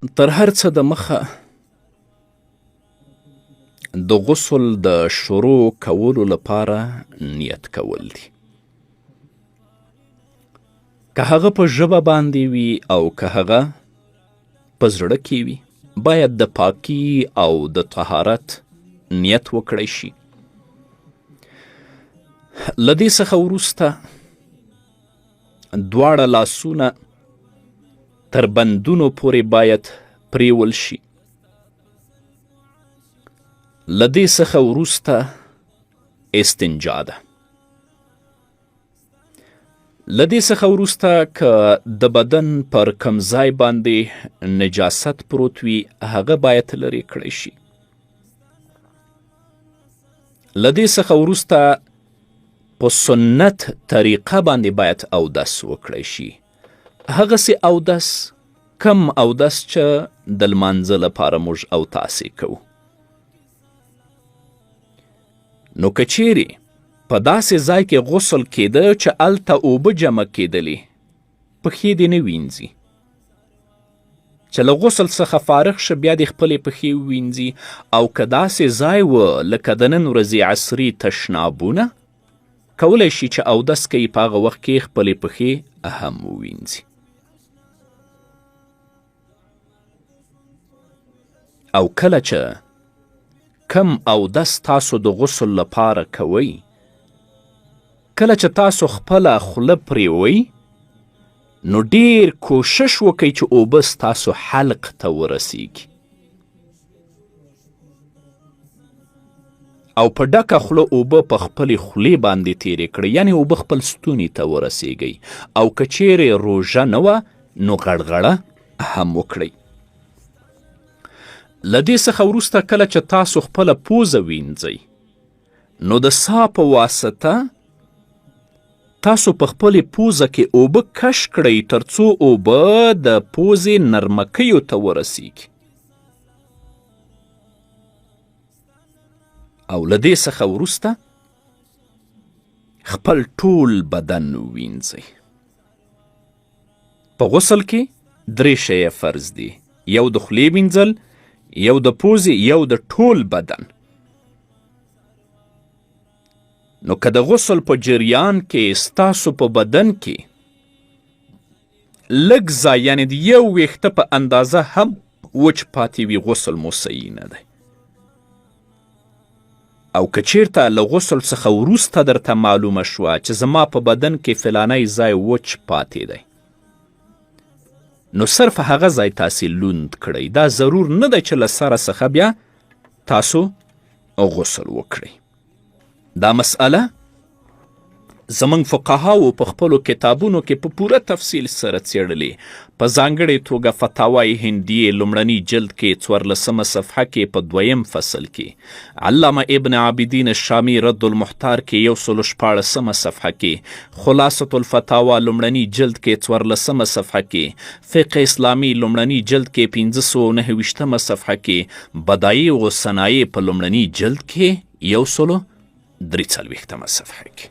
تر هر څه د مخه د غسل د شروع کولو لپاره نیت کول دي. که هغه په ژبه باندې وي او که هغه په زړه کې وي، باید د پاکي او د طهارت نیت وکړی شي. له دې څخه وروسته دواړه لاسونه تر بندونو پورې باید پریول شي. له دې څخه وروسته استنجا ده. له دې څخه وروسته که د بدن پر کم ځای باندې نجاست پروت وي، هغه باید لرې کړی شي. له دې څخه وروسته په سنت طریقه باندې باید اودس وکړی شي. هغسې اودس کم اودس چې د لمانځه لپاره موږ او تاسې کوو. نو که چیرې په داسې ځای کې غسل کېده چې هلته اوبه جمع کېدلې، پښې دې نه وینځي. چې له غسل څخه فارغ شه بیا دې خپلې پښې ووینځي. او که داسې ځای و لکه د نن ورځې عصري تشنابونه، کولی شي چې اودس کوي په هغه وخت کې خپلې پښې هم ووینځي. او کله چې کم اودس تاسو د غسل لپاره کوئ، کله چې تاسو خپله خوله پریوئ، نو ډیر کوشش وکئ چې اوبه ستاسو حلق ته ورسیږي. او په ډکه خوله اوبه په خپلې خولې باندې تیرې کړئ، یعنې اوبه خپل ستوني ته ورسیږئ. او که چیرې روژه نه وه، نو غړغړه هم وکړئ. له دې څخه وروسته کله چې تاسو خپله پوزه وینځئ، نو د سا په واسطه تاسو په خپلې پوزه کې اوبه کش کړئ تر څو اوبه د پوزې نرمکیو ته ورسیږي. او له دې څخه وروسته خپل ټول بدن وینځئ. په غسل کې 3 شیه فرض دي: یو د خولې وینځل، یو د پوزې، یو د ټول بدن. نو که د غسل په جریان کې ستاسو په بدن کې لږ ځای، یعنې د یو ویښته په اندازه هم وچ پاتې وي، غسل مو صحیح نه دی. او که چیرته له غسل څخه وروسته درته معلومه شوه چې زما په بدن کې فلانی ځای وچ پاتې دی، نو صرف هغه ځای تاسې لوند کړئ. دا ضرور نه دی چې له سره څخه بیا تاسو غسل وکړئ. دا مسئله زموږ فقهاو په خپلو کتابونو کې په پوره تفصیل سره څیړلې. په ځانګړې توګه فتاوای هندیې لومړني جلد کې 14مه صفحه کې په 2م فصل کې، علامه ابن عابدین الشامی رد المحتار کې 114مه صفحه کې، خلاصة الفتاوا لومړني جلد کې 14مه صفحه کې، فقه اسلامی لومړني جلد کې 529مه صفحه کې، بدایع و صنایع په لومړني جلد کې 143مه صفحه کې.